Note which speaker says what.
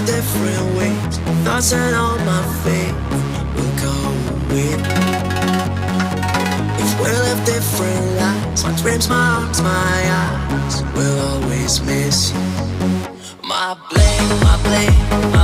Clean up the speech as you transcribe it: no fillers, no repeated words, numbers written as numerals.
Speaker 1: different ways. Thoughts and all my faith will go with. If we live different lives, my dreams, my arms, my eyes will always miss you. My blame,